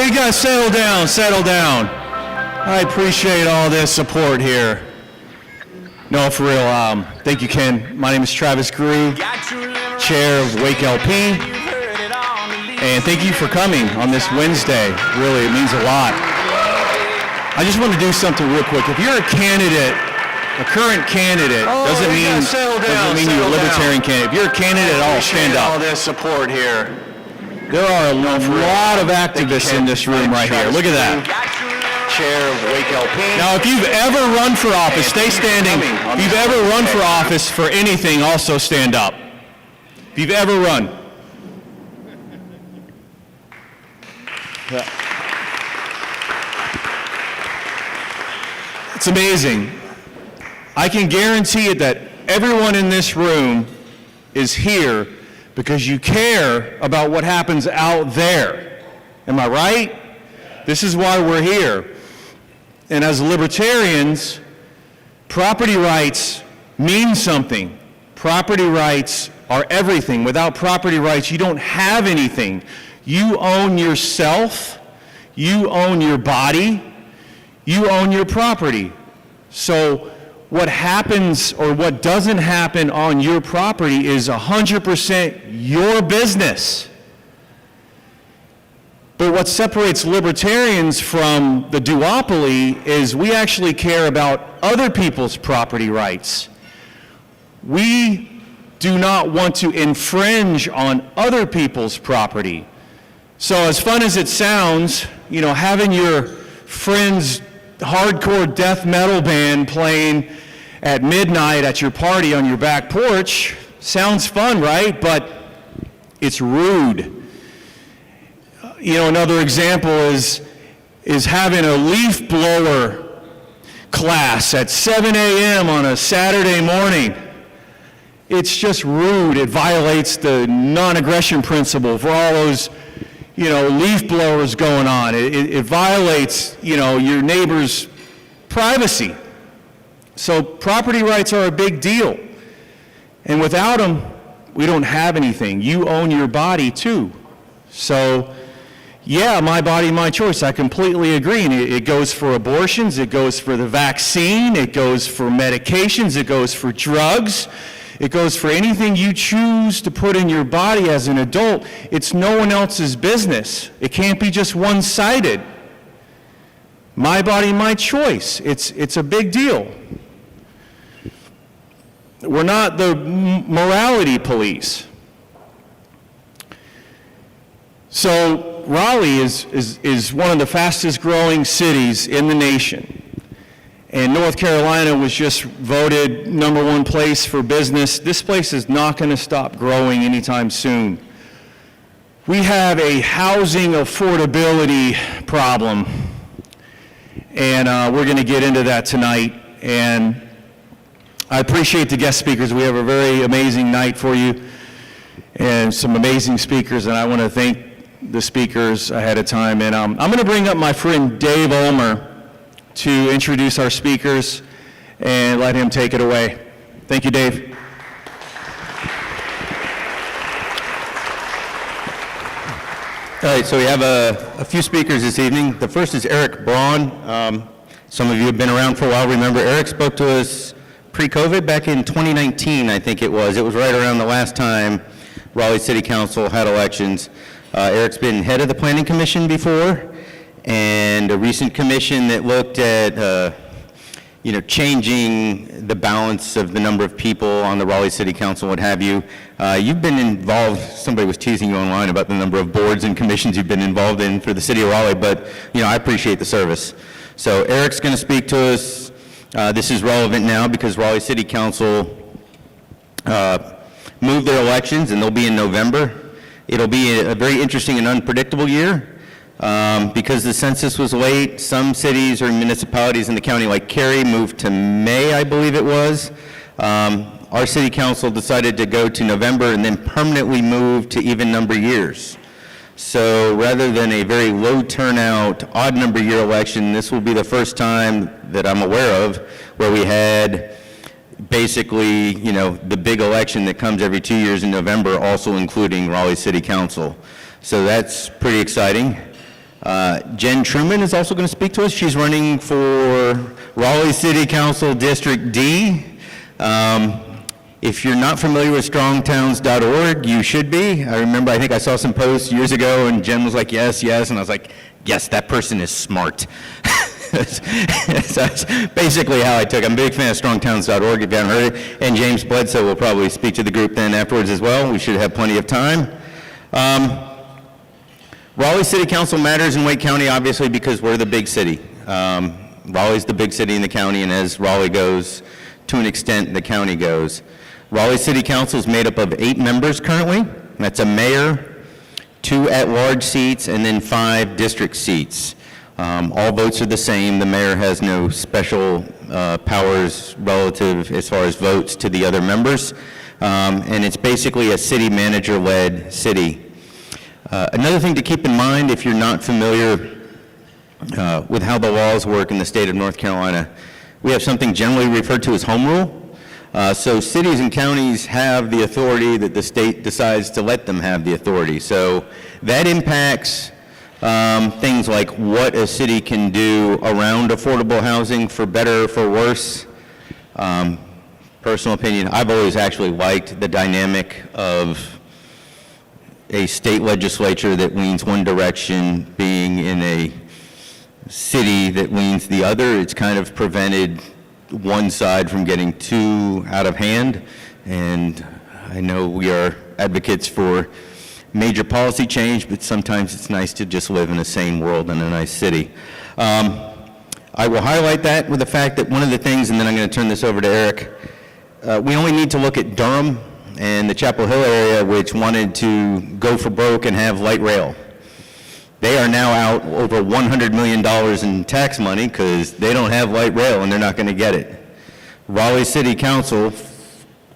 Hey, you guys settle down, settle down. I appreciate all this support here. No, for real, thank you, Ken. My name is Travis Grew, Chair of WakeLP, and thank you for coming on this Wednesday. Really, it means a lot. I just want to do something real quick. If you're a candidate, a current candidate, doesn't mean you're a libertarian candidate. If you're a candidate at all, stand up. All this support here. There are a lot of activists in this room right here. Look at that. Chair of WakeLP. Now, if you've ever run for office, stay standing. If you've ever run for office for anything, also stand up. If you've ever run. It's amazing. I can guarantee it that everyone in this room is here because you care about what happens out there. Am I right? This is why we're here. And as libertarians, property rights mean something. Property rights are everything. Without property rights, you don't have anything. You own yourself, you own your body, you own your property. So what happens or what doesn't happen on your property is 100% your business. But what separates libertarians from the duopoly is we actually care about other people's property rights. We do not want to infringe on other people's property. So as fun as it sounds, you know, having your friend's hardcore death metal band playing at midnight at your party on your back porch sounds fun, right? But it's rude. You know, another example is having a leaf blower class at 7 a.m. on a Saturday morning. It's just rude. It violates the non-aggression principle for all those, you know, leaf blowers going on. It violates, you know, your neighbor's privacy. So property rights are a big deal. And without them, we don't have anything. You own your body too. So, yeah, my body, my choice. I completely agree. And it goes for abortions, it goes for the vaccine, it goes for medications, it goes for drugs, it goes for anything you choose to put in your body as an adult. It's no one else's business. It can't be just one-sided. My body, my choice. It's a big deal. We're not the morality police. So Raleigh is one of the fastest growing cities in the nation. And North Carolina was just voted #1 place for business. This place is not going to stop growing anytime soon. We have a housing affordability problem. And we're going to get into that tonight. And I appreciate the guest speakers. We have a very amazing night for you and some amazing speakers. And I want to thank the speakers ahead of time. And I'm going to bring up my friend Dave Ulmer to introduce our speakers and let him take it away. Thank you, Dave. All right, so we have a few speakers this evening. The first is Eric Braun. Some of you have been around for a while. Remember, Eric spoke to us pre-COVID back in 2019, I think it was. It was right around the last time Raleigh City Council had elections. Eric's been head of the Planning Commission before, and a recent commission that looked at changing the balance of the number of people on the Raleigh City Council, what have you. You've been involved, somebody was teasing you online about the number of boards and commissions you've been involved in for the city of Raleigh, but I appreciate the service. So Eric's going to speak to us. This is relevant now because Raleigh City Council moved their elections, and they'll be in November. It'll be a very interesting and unpredictable year. Because the census was late, some cities or municipalities in the county like Cary moved to May, I believe it was. Our city council decided to go to November and then permanently move to even number years. So rather than a very low turnout, odd number year election, this will be the first time that I'm aware of where we had basically, the big election that comes every 2 years in November, also including Raleigh City Council. So that's pretty exciting. Jen Truman is also going to speak to us. She's running for Raleigh City Council District D. If you're not familiar with strongtowns.org, you should be. I think I saw some posts years ago, and Jen was like, yes, yes, and I was like, yes, that person is smart. That's basically how I took it. I'm a big fan of strongtowns.org, if you haven't heard it, and James Bledsoe will probably speak to the group then afterwards as well. We should have plenty of time. Raleigh City Council matters in Wake County, obviously, because we're the big city. Raleigh's the big city in the county, and as Raleigh goes, to an extent, the county goes. Raleigh City Council is made up of 8 members currently. That's a mayor, 2 at-large seats, and then 5 district seats. All votes are the same. The mayor has no special powers relative as far as votes to the other members. And it's basically a city manager-led city. Another thing to keep in mind if you're not familiar with how the laws work in the state of North Carolina, we have something generally referred to as home rule. So cities and counties have the authority that the state decides to let them have the authority. So that impacts things like what a city can do around affordable housing, for better or for worse. Personal opinion, I've always actually liked the dynamic of a state legislature that leans one direction being in a city that leans the other. It's kind of prevented one side from getting too out of hand, and I know we are advocates for major policy change, but sometimes it's nice to just live in a sane world in a nice city. I will highlight that with the fact that one of the things, and then I'm going to turn this over to Eric, we only need to look at Durham and the Chapel Hill area, which wanted to go for broke and have light rail. They are now out over $100 million in tax money because they don't have light rail and they're not going to get it. Raleigh City Council,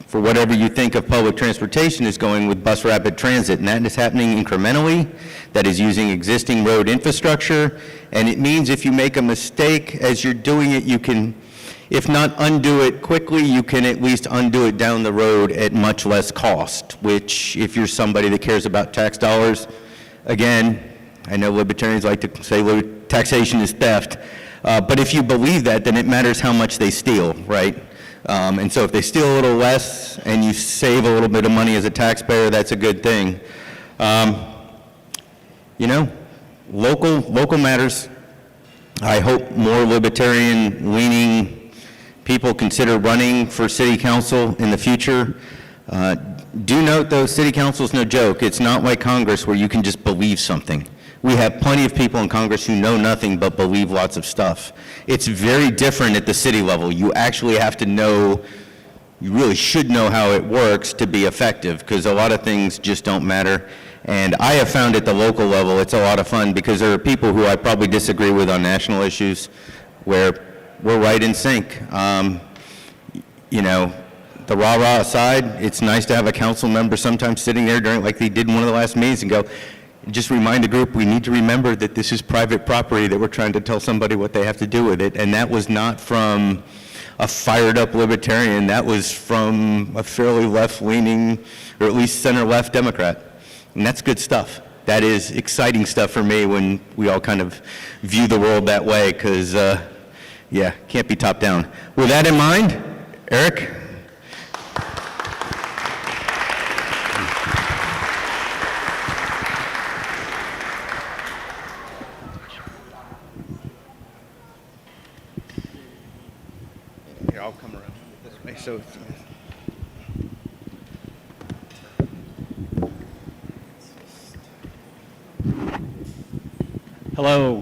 for whatever you think of public transportation, is going with bus rapid transit, and that is happening incrementally. That is using existing road infrastructure, and it means if you make a mistake as you're doing it, you can, if not undo it quickly, you can at least undo it down the road at much less cost, which, if you're somebody that cares about tax dollars, again, I know libertarians like to say taxation is theft, but if you believe that, then it matters how much they steal, right? And so if they steal a little less and you save a little bit of money as a taxpayer, that's a good thing. You know, local matters. I hope more libertarian-leaning people consider running for city council in the future. Do note, though, city council is no joke. It's not like Congress where you can just believe something. We have plenty of people in Congress who know nothing but believe lots of stuff. It's very different at the city level. You actually have to know, you really should know how it works to be effective, because a lot of things just don't matter. And I have found at the local level it's a lot of fun, because there are people who I probably disagree with on national issues where we're right in sync. You know, the rah-rah aside, it's nice to have a council member sometimes sitting there during, like they did in one of the last meetings, and go, just remind the group, we need to remember that this is private property, that we're trying to tell somebody what they have to do with it. And that was not from a fired up libertarian, that was from a fairly left-leaning, or at least center-left Democrat. And that's good stuff. That is exciting stuff for me when we all kind of view the world that way, because, yeah, can't be top down. With that in mind, Eric? I'll come around this way. So hello.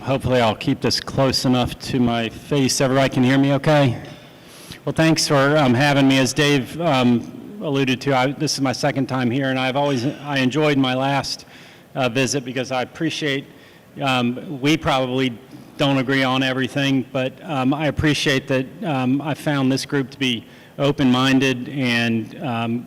Hopefully I'll keep this close enough to my face. Everybody can hear me okay? Well, thanks for having me. As Dave alluded to, this is my second time here, and I enjoyed my last visit, because I appreciate, we probably don't agree on everything, but I appreciate that I found this group to be open-minded and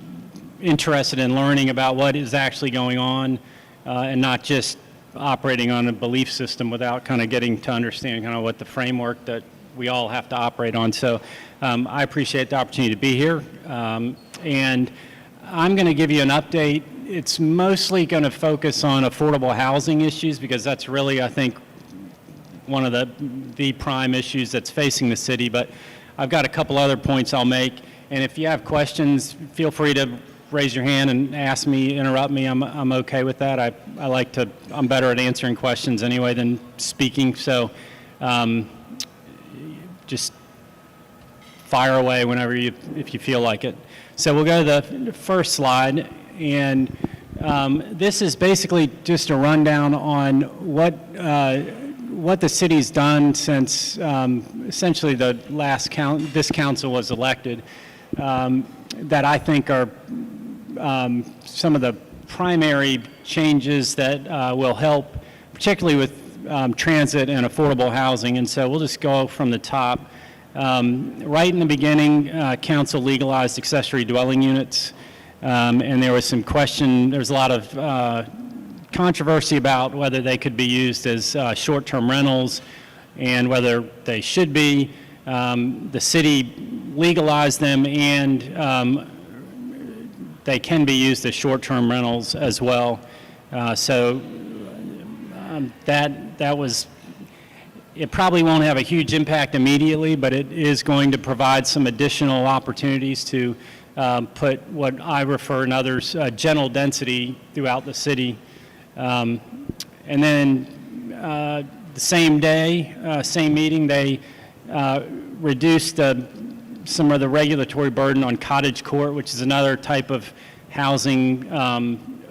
interested in learning about what is actually going on, and not just operating on a belief system without kind of getting to understand kind of what the framework that we all have to operate on. So I appreciate the opportunity to be here, and I'm going to give you an update it's mostly going to focus on affordable housing issues because that's really, I think, one of the prime issues that's facing the city. But I've got a couple other points I'll make, and if you have questions, feel free to raise your hand and ask me, interrupt me. I'm okay with that. I like to. I'm better at answering questions anyway than speaking. So, just fire away whenever if you feel like it. So we'll go to the first slide, and this is basically just a rundown on what the city's done since essentially the last this council was elected, that I think are some of the primary changes that will help, particularly with transit and affordable housing. And so we'll just go from the top. Right in the beginning, council legalized accessory dwelling units, and there was some question, there's a lot of controversy about whether they could be used as short-term rentals and whether they should be. The city legalized them, and they can be used as short-term rentals as well. So that was, it probably won't have a huge impact immediately, but it is going to provide some additional opportunities to put what I refer and others general density throughout the city. And then the same day, same meeting, they reduced some of the regulatory burden on cottage court, which is another type of housing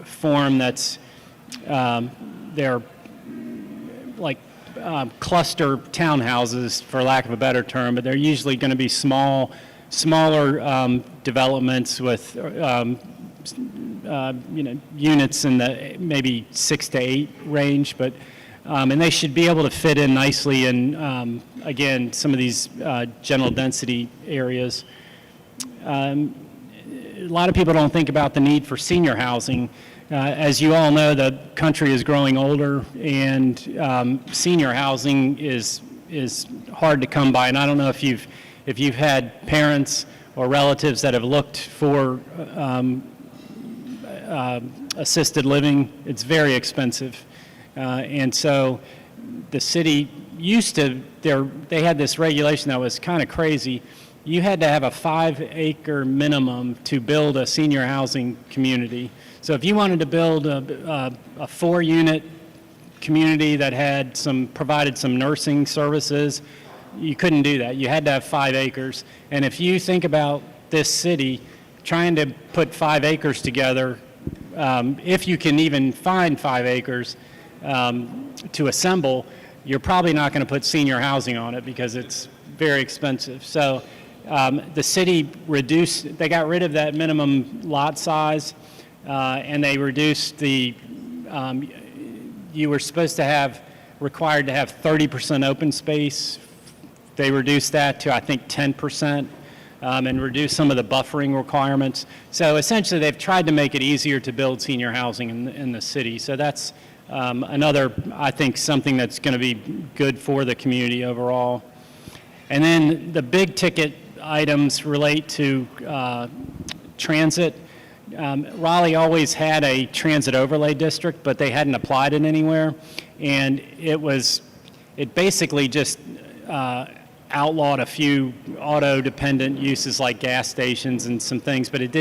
form that's, they're like cluster townhouses, for lack of a better term, but they're usually going to be smaller developments with units in the maybe 6 to 8 range, but and they should be able to fit in nicely in again some of these general density areas. A lot of people don't think about the need for senior housing. As you all know, the country is growing older, and senior housing is hard to come by. And I don't know if you've had parents or relatives that have looked for assisted living. It's very expensive, and so the city used to. They had this regulation that was kind of crazy. You had to have a 5-acre minimum to build a senior housing community. So if you wanted to build a 4-unit community that had provided some nursing services, you couldn't do that. You had to have 5 acres. And if you think about this city trying to put 5 acres together, if you can even find 5 acres to assemble, you're probably not going to put senior housing on it because it's very expensive. So the city they got rid of that minimum lot size, and they reduced the, you were supposed to required to have 30% open space. They reduced that to, I think, 10%, and reduced some of the buffering requirements. So essentially, they've tried to make it easier to build senior housing in the city. So that's another, I think, something that's going to be good for the community overall. And then the big ticket items relate to transit. Raleigh always had a transit overlay district, but they hadn't applied it anywhere. And it basically just outlawed a few auto-dependent uses like gas stations and some things, but it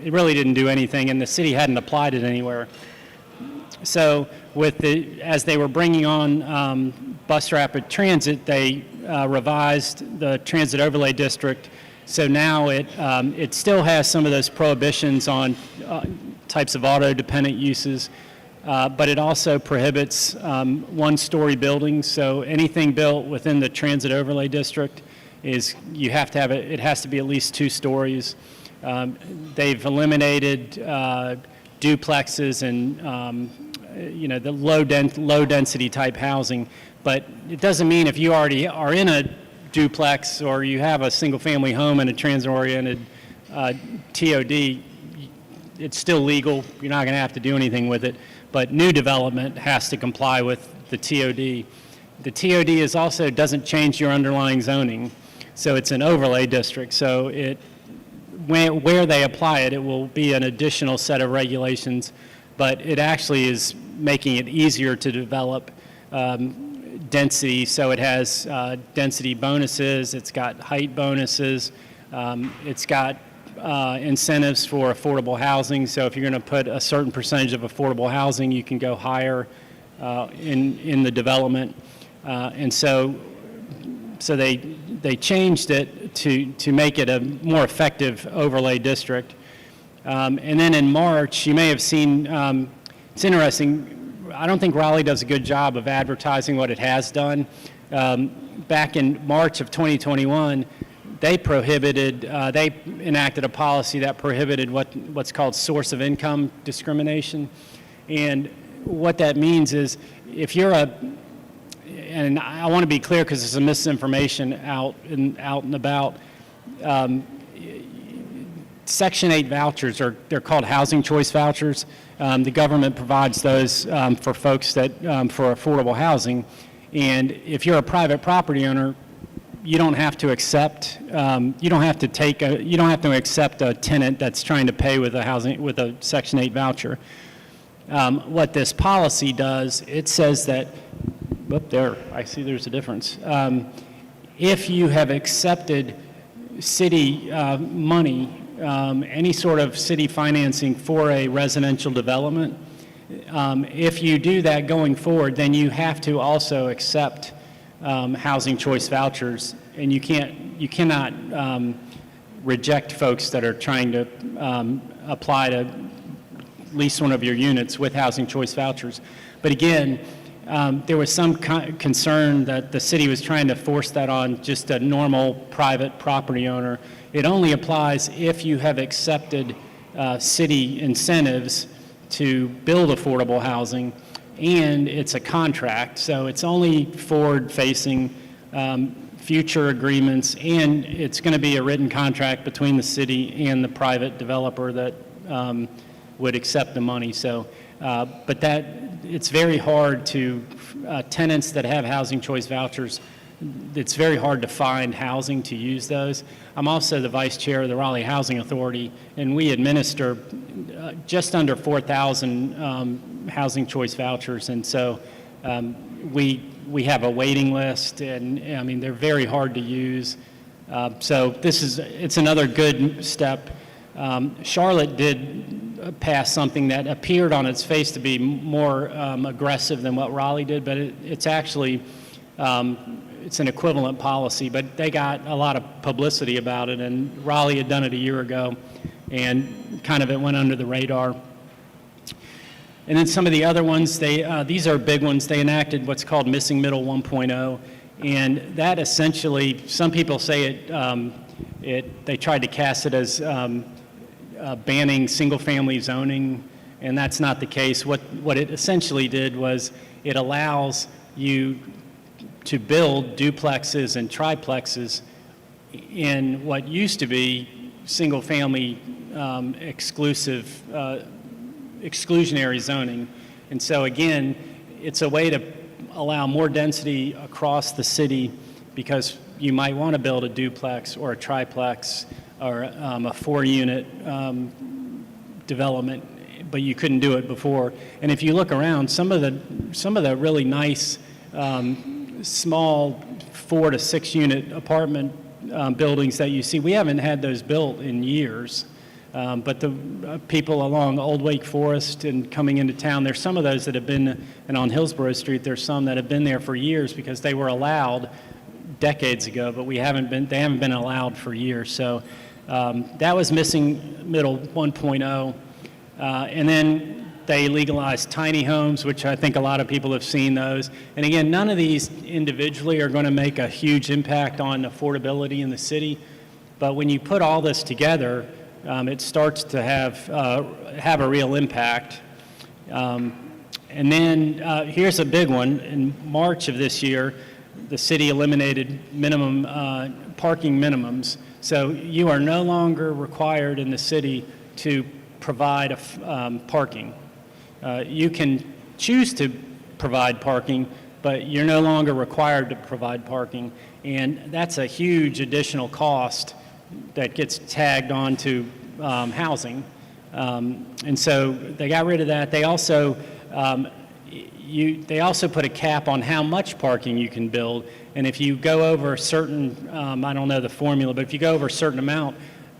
really didn't do anything, and the city hadn't applied it anywhere. So as they were bringing on bus rapid transit, they revised the transit overlay district. So now it still has some of those prohibitions on types of auto-dependent uses, but it also prohibits one-story buildings. So anything built within the transit overlay district it has to be at least 2 stories. They've eliminated duplexes and the low density type housing, but it doesn't mean if you already are in a duplex or you have a single family home in a transit-oriented TOD, it's still legal. You're not going to have to do anything with it, but new development has to comply with the TOD. The TOD doesn't change your underlying zoning, so it's an overlay district. So where they apply it, it will be an additional set of regulations, but it actually is making it easier to develop density. So it has density bonuses, it's got height bonuses, it's got incentives for affordable housing. So if you're going to put a certain percentage of affordable housing, you can go higher in the development. And so they changed it to make it a more effective overlay district. And then in March, you may have seen, it's interesting, I don't think Raleigh does a good job of advertising what it has done. Back in March of 2021, they enacted a policy that prohibited what's called source of income discrimination. And what that means is if you're and I want to be clear because there's some misinformation out and about, Section 8 vouchers, they're called housing choice vouchers. The government provides those for folks that, for affordable housing. And if you're a private property owner, you don't have to accept, you don't have to accept a tenant that's trying to pay with a Section 8 voucher. What this policy does, it says that, I see there's a difference. If you have accepted city money, any sort of city financing for a residential development, if you do that going forward, then you have to also accept housing choice vouchers, and you cannot reject folks that are trying to apply to lease one of your units with housing choice vouchers. But again, there was some concern that the city was trying to force that on just a normal private property owner. It only applies if you have accepted city incentives to build affordable housing, and it's a contract, so it's only forward-facing future agreements, and it's going to be a written contract between the city and the private developer that would accept the money. So, but it's very hard to, tenants that have housing choice vouchers, it's very hard to find housing to use those. I'm also the vice chair of the Raleigh Housing Authority, and we administer just under 4,000 housing choice vouchers, and so we have a waiting list, and I mean they're very hard to use. So it's another good step. Charlotte did pass something that appeared on its face to be more aggressive than what Raleigh did, but it's actually it's an equivalent policy, but they got a lot of publicity about it, and Raleigh had done it a year ago, and kind of it went under the radar. And then some of the other ones, these are big ones. They enacted what's called Missing Middle 1.0, and that essentially, some people say they tried to cast it as banning single-family zoning, and that's not the case. What it essentially did was it allows you to build duplexes and triplexes in what used to be single-family exclusionary zoning. And so again, it's a way to allow more density across the city because you might want to build a duplex or a triplex or a 4-unit development, but you couldn't do it before. And if you look around, some of the really nice small 4 to 6 unit apartment buildings that you see, we haven't had those built in years. But the people along Old Wake Forest and coming into town, there's some of those that have been, and on Hillsborough Street, there's some that have been there for years because they were allowed decades ago, but they haven't been allowed for years. So that was Missing Middle 1.0. And then they legalized tiny homes, which I think a lot of people have seen those. And again, none of these individually are going to make a huge impact on affordability in the city. But when you put all this together, it starts to have a real impact. And then here's a big one. In March of this year, the city eliminated minimum parking minimums. So you are no longer required in the city to provide parking. You can choose to provide parking, but you're no longer required to provide parking. And that's a huge additional cost that gets tagged onto housing. And so they got rid of that. They also put a cap on how much parking you can build. And if you go over a certain, I don't know the formula, but if you go over a certain amount,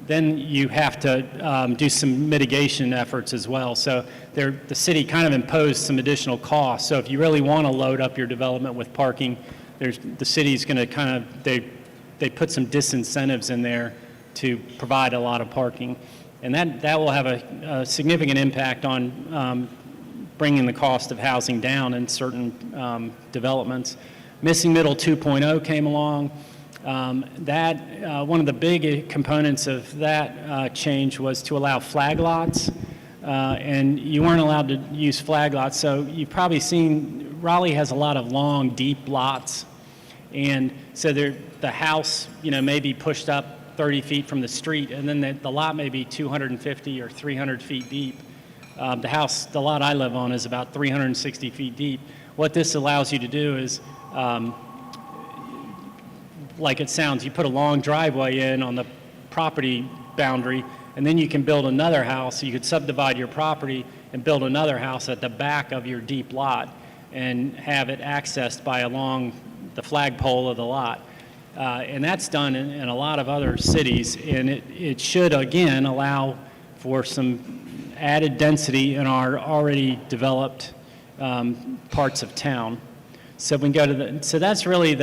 then you have to do some mitigation efforts as well. So the city kind of imposed some additional costs. So if you really want to load up your development with parking, the city's going to kind of, they put some disincentives in there to provide a lot of parking. And that will have a significant impact on bringing the cost of housing down in certain developments. Missing Middle 2.0 came along. One of the big components of that change was to allow flag lots, and you weren't allowed to use flag lots. So you've probably seen Raleigh has a lot of long, deep lots, and so the house, may be pushed up 30 feet from the street, and then the lot may be 250 or 300 feet deep. The lot I live on is about 360 feet deep. What this allows you to do is, like it sounds, you put a long driveway in on the property boundary, and then you can build another house. You could subdivide your property and build another house at the back of your deep lot and have it accessed by along the flagpole of the lot. And that's done in a lot of other cities, and it should, again, allow for some added density in our already developed parts of town. So we can go to so that's really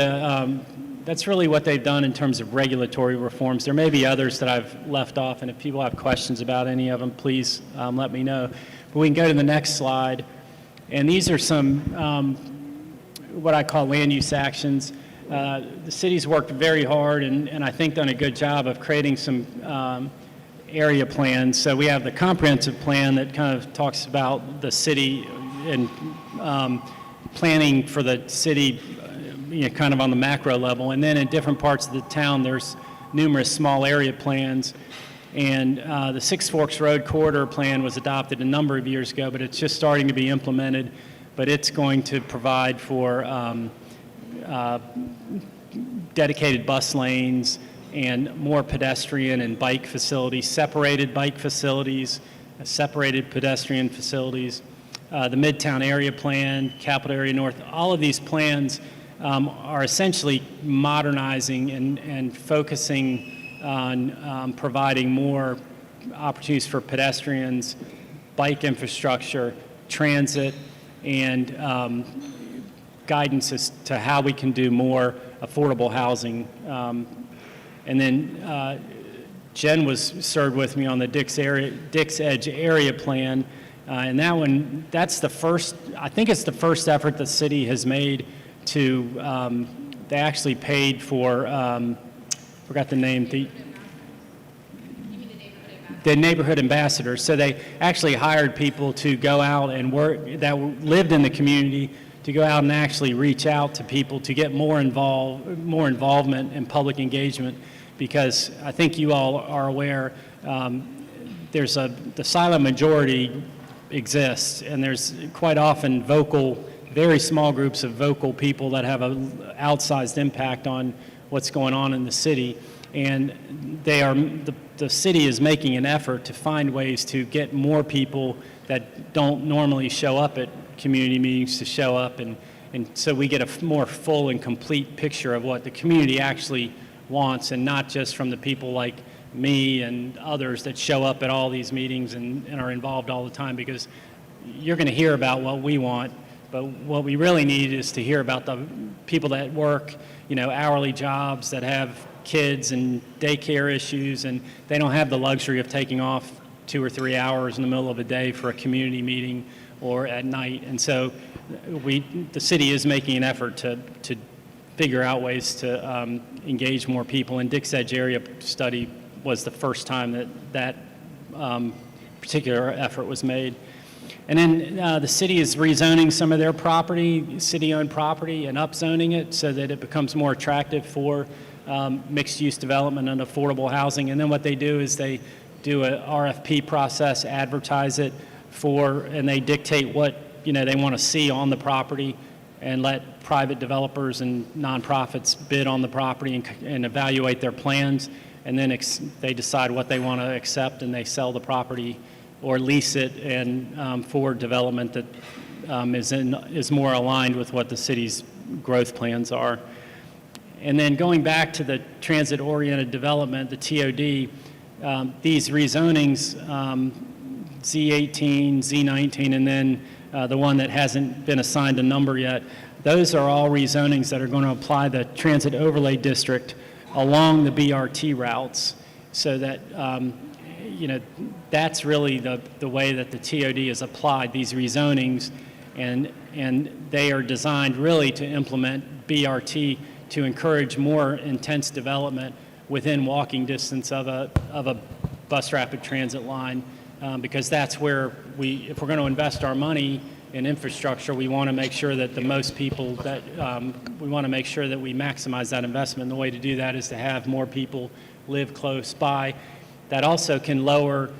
that's really what they've done in terms of regulatory reforms. There may be others that I've left off, and if people have questions about any of them, please let me know. But we can go to the next slide. And these are some what I call land use actions. The city's worked very hard and I think done a good job of creating some area plans. So we have the comprehensive plan that kind of talks about the city and planning for the city, kind of on the macro level. And then in different parts of the town, there's numerous small area plans. And the Six Forks Road Corridor Plan was adopted a number of years ago, but it's just starting to be implemented. But it's going to provide for dedicated bus lanes and more pedestrian and bike facilities, separated bike facilities, separated pedestrian facilities. The Midtown Area Plan, Capital Area North, all of these plans are essentially modernizing and focusing on providing more opportunities for pedestrians, bike infrastructure, transit, and guidance as to how we can do more affordable housing. And then Jen was served with me on the Dix Edge Area Plan, and that's the first, I think it's the first effort the city has made to, they actually paid for, forgot the name, the neighborhood ambassadors. So they actually hired people to go out and work, that lived in the community, to go out and actually reach out to people to get more involvement and public engagement, because I think you all are aware the silent majority exists, and there's quite often very small groups of vocal people that have an outsized impact on what's going on in the city. And the city is making an effort to find ways to get more people that don't normally show up at community meetings to show up, and so we get a more full and complete picture of what the community actually wants, and not just from the people like me and others that show up at all these meetings and are involved all the time, because you're going to hear about what we want, but what we really need is to hear about the people that work, hourly jobs, that have kids and daycare issues, and they don't have the luxury of taking off 2 or 3 hours in the middle of a day for a community meeting or at night. And so the city is making an effort to figure out ways to engage more people, and Dix Edge Area Study was the first time that particular effort was made. And then the city is rezoning some of their property, city-owned property, and upzoning it so that it becomes more attractive for mixed-use development and affordable housing. And then what they do is they do an RFP process, advertise it and they dictate what they want to see on the property, and let private developers and nonprofits bid on the property and evaluate their plans. and then they decide what they want to accept, and they sell the property or lease it and for development that is more aligned with what the city's growth plans are. And then going back to the transit-oriented development, the TOD, these rezonings, Z18, Z19, and then the one that hasn't been assigned a number yet, those are all rezonings that are going to apply the transit overlay district along the BRT routes, so that that's really the way that the TOD is applied, these rezonings, and they are designed really to implement BRT to encourage more intense development within walking distance of a bus rapid transit line, because that's where if we're going to invest our money in infrastructure, we want to make sure that the most people that, we want to make sure that we maximize that investment. And the way to do that is to have more people live close by. That also can lower,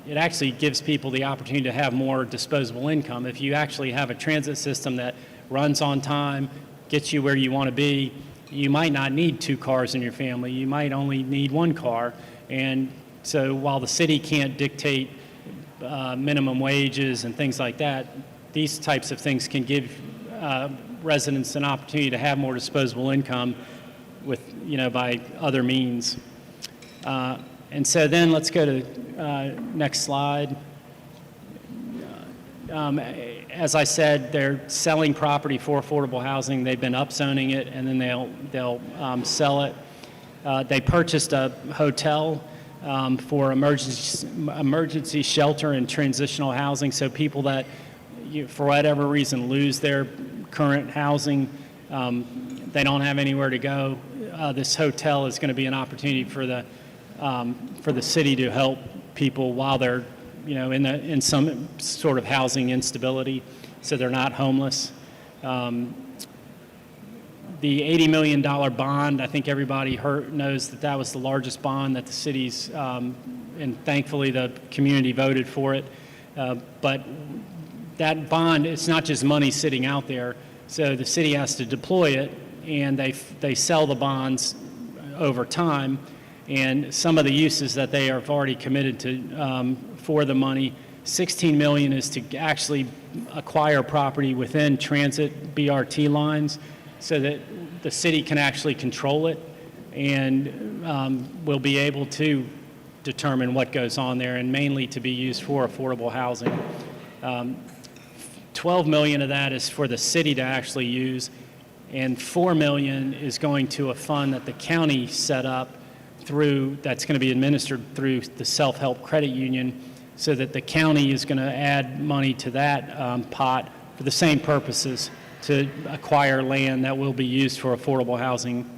it actually gives people the opportunity to have more disposable income. If you actually have a transit system that runs on time, gets you where you want to be, you might not need 2 cars in your family. You might only need 1 car. And so while the city can't dictate minimum wages and things like that, these types of things can give residents an opportunity to have more disposable income with, by other means. And so then let's go to next slide. As I said, they're selling property for affordable housing. They've been upzoning it, and then they'll sell it. They purchased a hotel for emergency shelter and transitional housing, so people that, for whatever reason, lose their current housing, they don't have anywhere to go. This hotel is going to be an opportunity for the city to help people while they're in some sort of housing instability, so they're not homeless. The $80 million bond, I think everybody knows that was the largest bond that the city's, and thankfully the community voted for it. But that bond, it's not just money sitting out there, so the city has to deploy it, and they sell the bonds over time. And some of the uses that they have already committed to for the money, $16 million is to actually acquire property within transit BRT lines so that the city can actually control it, and will be able to determine what goes on there, and mainly to be used for affordable housing. 12 million of that is for the city to actually use, and 4 million is going to a fund that the county set up that's going to be administered through the self-help credit union, so that the county is going to add money to that pot for the same purposes, to acquire land that will be used for affordable housing.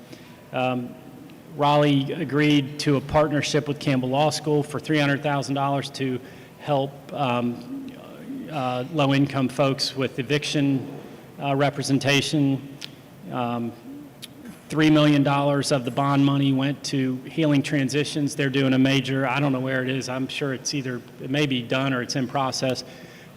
Raleigh agreed to a partnership with Campbell Law School for $300,000 to help low-income folks with eviction representation. $3 million of the bond money went to Healing Transitions. They're doing a major, I don't know where it is, I'm sure it's either, it may be done or it's in process,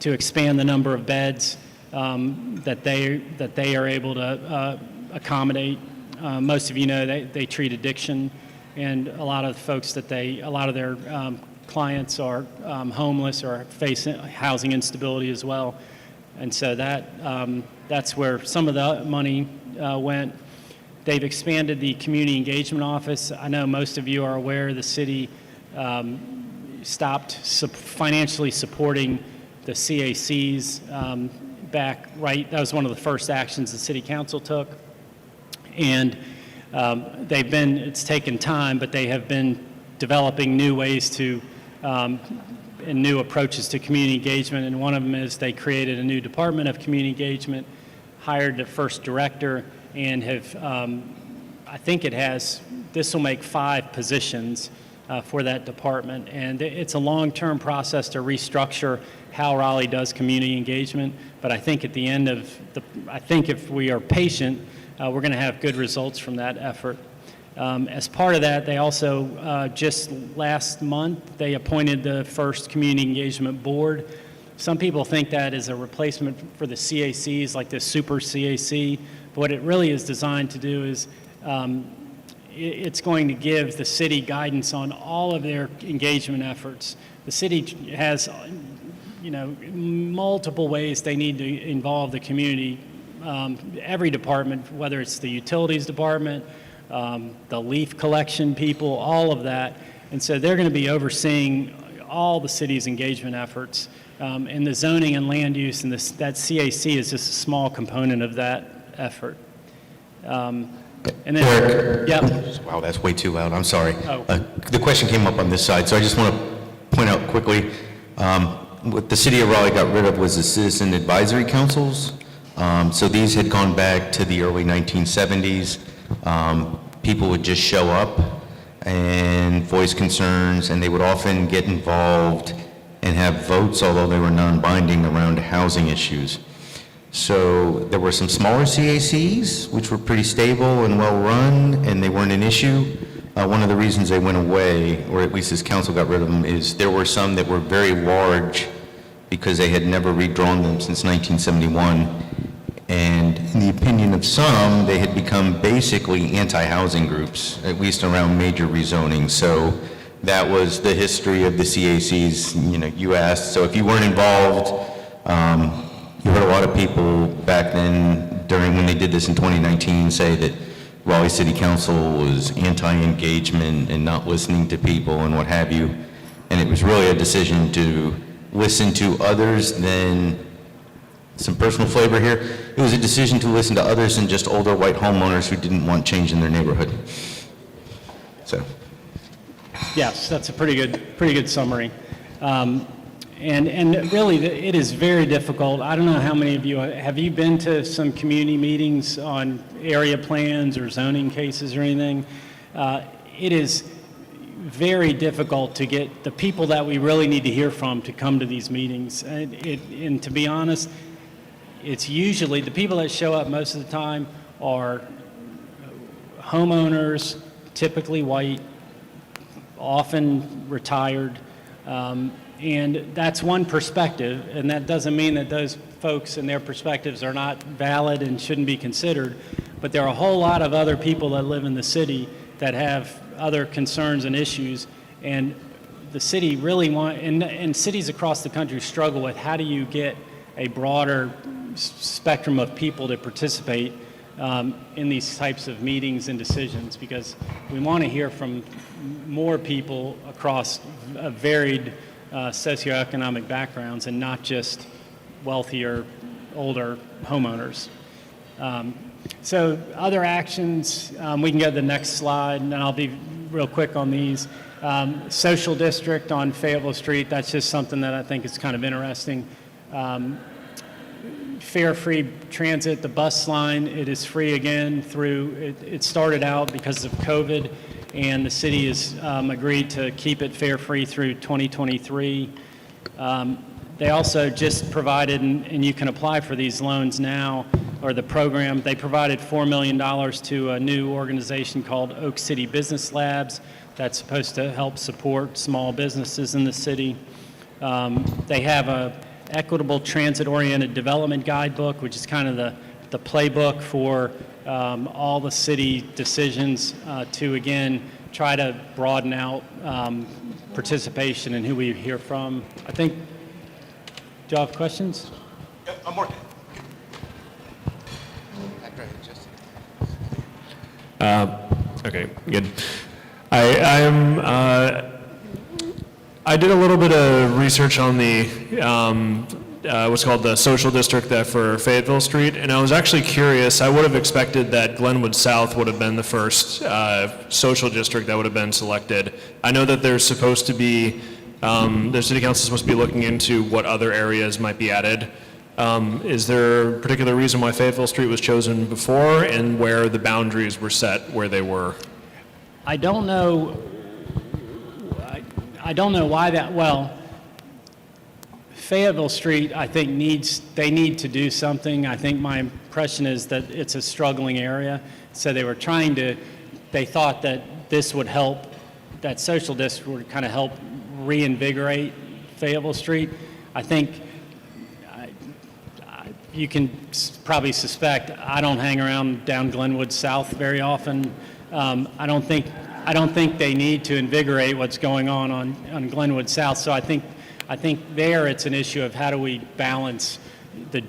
to expand the number of beds that they are able to accommodate. Most of you know they treat addiction, and a lot of folks a lot of their clients are homeless or face housing instability as well. And so that's where some of the money went. They've expanded the community engagement office. I know most of you are aware the city stopped financially supporting the CACs that was one of the first actions the city council took. And it's taken time, but they have been developing new ways to, and new approaches to community engagement. And one of them is they created a new department of community engagement, hired the first director, and have, I think this will make 5 positions for that department. And it's a long-term process to restructure how Raleigh does community engagement. But I think at the end of I think if we are patient, we're going to have good results from that effort. As part of that, they also, just last month, they appointed the first community engagement board. Some people think that is a replacement for the CACs, like the super CAC. But what it really is designed to do is it's going to give the city guidance on all of their engagement efforts. The city has, multiple ways they need to involve the community. Every department, whether it's the utilities department, the leaf collection people, all of that. And so they're going to be overseeing all the city's engagement efforts. And the zoning and land use and that CAC is just a small component of that effort. And then, Eric. yeah. Wow, that's way too loud. I'm sorry. Oh. The question came up on this side, so I just want to point out quickly, what the city of Raleigh got rid of was the citizen advisory councils. So these had gone back to the early 1970s. People would just show up and voice concerns, and they would often get involved and have votes, although they were non-binding, around housing issues. So there were some smaller CACs, which were pretty stable and well-run, and they weren't an issue. One of the reasons they went away, or at least this council got rid of them, is there were some that were very large because they had never redrawn them since 1971. And in the opinion of some, they had become basically anti-housing groups, at least around major rezoning. So that was the history of the CACs, you asked. So if you weren't involved, you heard a lot of people back then, when they did this in 2019, say that Raleigh City Council was anti-engagement and not listening to people and what have you. And it was really a decision to listen to others than some personal flavor here. It was a decision to listen to others than just older white homeowners who didn't want change in their neighborhood. So. Yes, that's a pretty good summary. And really, it is very difficult. I don't know how many of you, have you been to some community meetings on area plans or zoning cases or anything? It is very difficult to get the people that we really need to hear from to come to these meetings. And to be honest, it's usually, the people that show up most of the time are homeowners, typically white, often retired, and that's one perspective, and that doesn't mean that those folks and their perspectives are not valid and shouldn't be considered, but there are a whole lot of other people that live in the city that have other concerns and issues, and the city really and cities across the country struggle with how do you get a broader spectrum of people to participate in these types of meetings and decisions, because we want to hear from more people across varied socioeconomic backgrounds and not just wealthier, older homeowners. So other actions, we can go to the next slide, and I'll be real quick on these. Social district on Fayetteville Street, that's just something that I think is kind of interesting. Fare free transit, the bus line, it is free again through, it started out because of COVID, and the city has agreed to keep it fare free through 2023. They also just provided, and you can apply for these loans now, or the program, they provided $4 million to a new organization called Oak City Business Labs that's supposed to help support small businesses in the city. They have a equitable transit-oriented development guidebook, which is kind of the playbook for all the city decisions to, again, try to broaden out participation and who we hear from. I think, do you have questions? Yeah, I'm working. Okay, good. I did a little bit of research on the what's called the social district that for Fayetteville Street, and I was actually curious. I would have expected that Glenwood South would have been the first social district that would have been selected. I know that there's supposed to be, the city council is supposed to be looking into what other areas might be added. Is there a particular reason why Fayetteville Street was chosen before, and where the boundaries were set where they were? I don't know. I don't know why that. Well, Fayetteville Street, I think they need to do something. I think my impression is that it's a struggling area, so they were trying to. They thought that this would help. That social district would kind of help reinvigorate Fayetteville Street. I think. You can probably suspect I don't hang around down Glenwood South very often. I don't think they need to invigorate what's going on Glenwood South. So I think there it's an issue of how do we balance the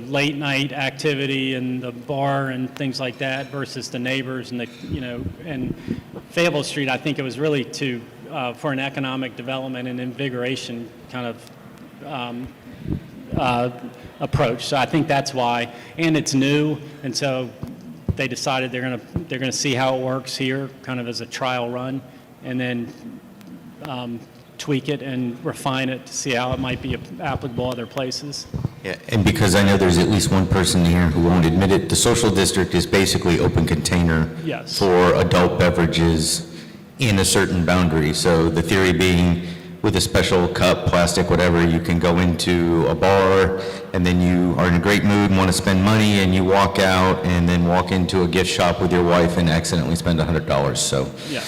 late night activity and the bar and things like that versus the neighbors and and Fayetteville Street. I think it was really for an economic development and invigoration kind of approach. So I think that's why, and it's new, and so they decided they're gonna see how it works here, kind of as a trial run, and then tweak it and refine it to see how it might be applicable other places. Yeah, and because I know there's at least one person here who won't admit it, the social district is basically open container Yes. for adult beverages in a certain boundary. So the theory being, with a special cup, plastic, whatever, you can go into a bar, and then you are in a great mood and want to spend money, and you walk out, and then walk into a gift shop with your wife and accidentally spend $100. So Yeah.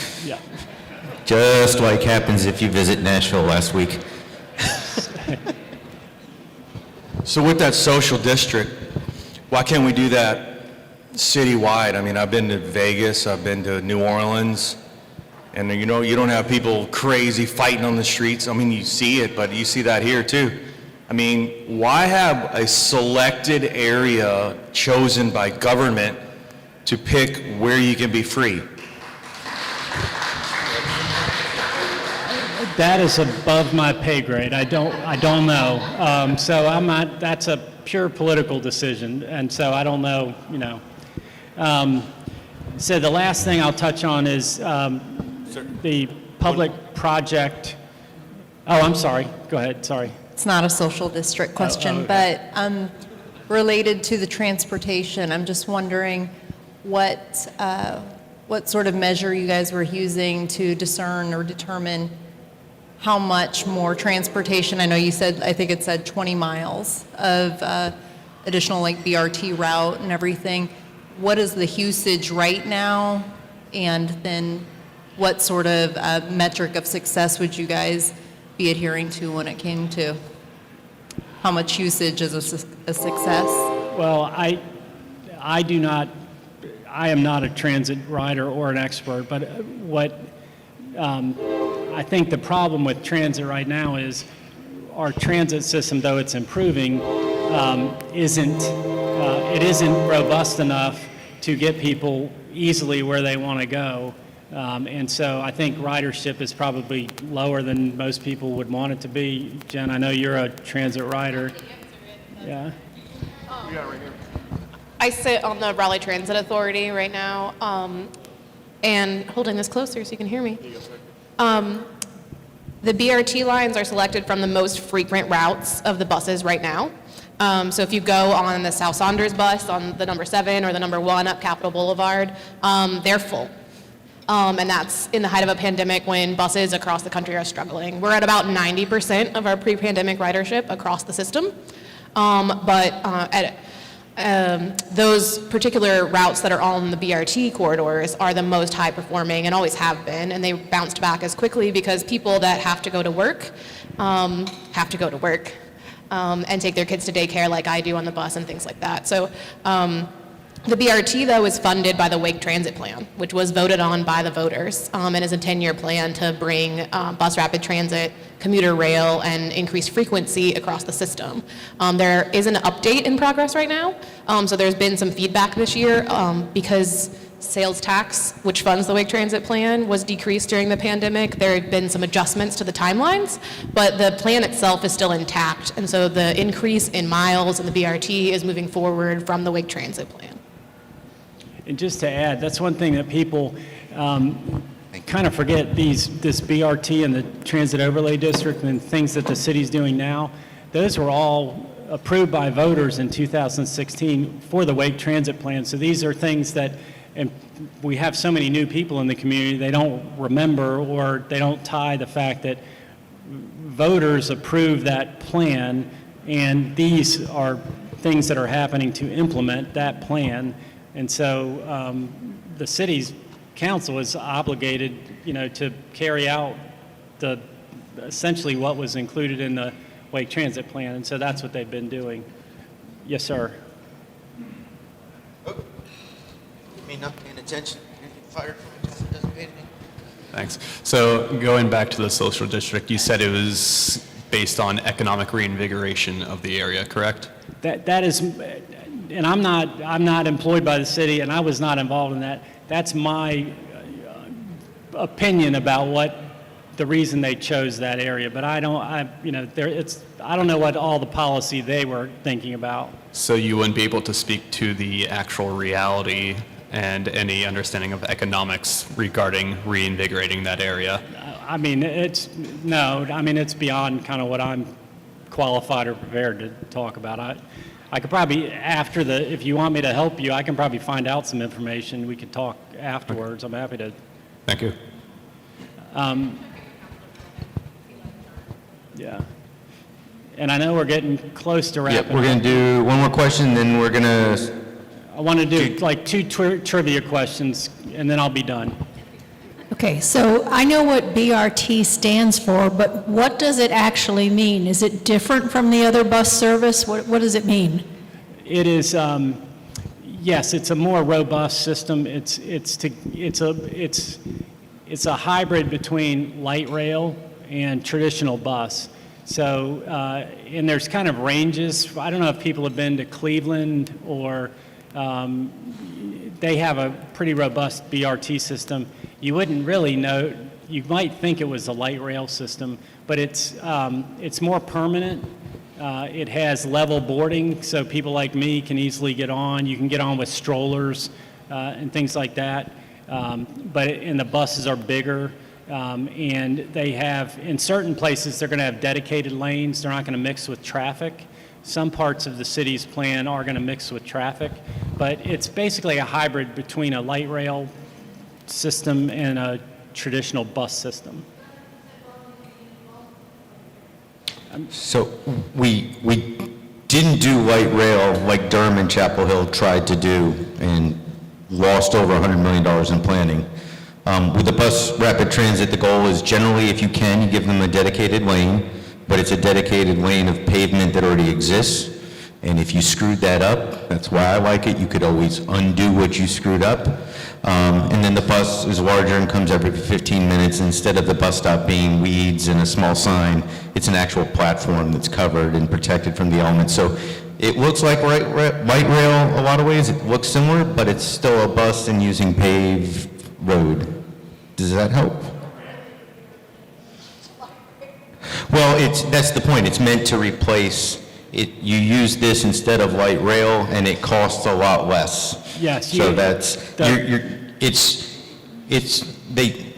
just like happens if you visit Nashville last week. So with that social district, why can't we do that citywide? I mean, I've been to Vegas, I've been to New Orleans, and you don't have people crazy fighting on the streets. I mean, you see it, but you see that here too. I mean, why have a selected area chosen by government to pick where you can be free? That is above my pay grade. I don't know. So I'm not. That's a pure political decision, and so I don't know. So the last thing I'll touch on is the public project. Oh, I'm sorry. Go ahead. Sorry. It's not a social district question, okay. but related to the transportation, I'm just wondering what sort of measure you guys were using to discern or determine how much more transportation. I know you said, I think it said 20 miles of additional like BRT route and everything. What is the usage right now? And then what sort of metric of success would you guys be adhering to when it came to how much usage is a success? Well, I am not a transit rider or an expert, but what I think the problem with transit right now is our transit system, though it's improving, isn't robust enough to get people easily where they want to go. And so I think ridership is probably lower than most people would want it to be. Jen, I know you're a transit rider. Yeah. I sit on the Raleigh Transit Authority right now, and holding this closer so you can hear me. The BRT lines are selected from the most frequent routes of the buses right now. So if you go on the South Saunders bus on the number 7 or the number 1 up Capitol Boulevard, they're full. And that's in the height of a pandemic when buses across the country are struggling. We're at about 90% of our pre-pandemic ridership across the system. Those particular routes that are on the BRT corridors are the most high performing and always have been, and they bounced back as quickly because people that have to go to work and take their kids to daycare like I do on the bus and things like that. So the BRT, though, is funded by the Wake Transit Plan, which was voted on by the voters, and is a 10-year plan to bring bus rapid transit, commuter rail, and increased frequency across the system. There is an update in progress right now, so there's been some feedback this year because sales tax, which funds the Wake Transit Plan, was decreased during the pandemic. There have been some adjustments to the timelines, but the plan itself is still intact, and so the increase in miles in the BRT is moving forward from the Wake Transit Plan. And just to add, that's one thing that people kind of forget, this BRT and the Transit Overlay District and things that the city's doing now, those were all approved by voters in 2016 for the Wake Transit Plan. So these are things that, and we have so many new people in the community, they don't remember or they don't tie the fact that voters approved that plan, and these are things that are happening to implement that plan. And so the city's council is obligated, to carry out essentially what was included in the Wake Transit Plan, and so that's what they've been doing. Yes, sir. Me not paying attention. Thanks. So going back to the social district, you said it was based on economic reinvigoration of the area, correct? That is, and I'm not employed by the city, and I was not involved in that. That's my opinion about what the reason they chose that area. But I don't know what all the policy they were thinking about. So you wouldn't be able to speak to the actual reality and any understanding of economics regarding reinvigorating that area? I mean, it's beyond kind of what I'm qualified or prepared to talk about. I could probably, if you want me to help you, I can probably find out some information. We could talk afterwards. I'm happy to. Thank you. Yeah. And I know we're getting close to Yeah, wrapping we're going up. to do one more question, then we're going to, I want to do like two trivia questions, and then I'll be done. Okay, so I know what BRT stands for, but what does it actually mean? Is it different from the other bus service? What does it mean? It is, yes, it's a more robust system. It's a hybrid between light rail and traditional bus. So, and there's kind of ranges. I don't know if people have been to Cleveland or they have a pretty robust BRT system. You wouldn't really know. You might think it was a light rail system, but it's more permanent. It has level boarding, so people like me can easily get on. You can get on with strollers and things like that. And the buses are bigger, and they have, in certain places, they're going to have dedicated lanes. They're not going to mix with traffic. Some parts of the city's plan are going to mix with traffic, but it's basically a hybrid between a light rail system and a traditional bus system. so we didn't do light rail like Durham and Chapel Hill tried to do and lost over $100 million in planning. With the bus rapid transit, the goal is generally, if you can, you give them a dedicated lane, but it's a dedicated lane of pavement that already exists. And if you screwed that up, that's why I like it, you could always undo what you screwed up. And then the bus is larger and comes every 15 minutes. Instead of the bus stop being weeds and a small sign, it's an actual platform that's covered and protected from the elements. So it looks like light rail a lot of ways. It looks similar, but it's still a bus and using paved road. Does that help? Well, that's the point. It's meant to replace it. You use this instead of light rail, and it costs a lot less. Yes. So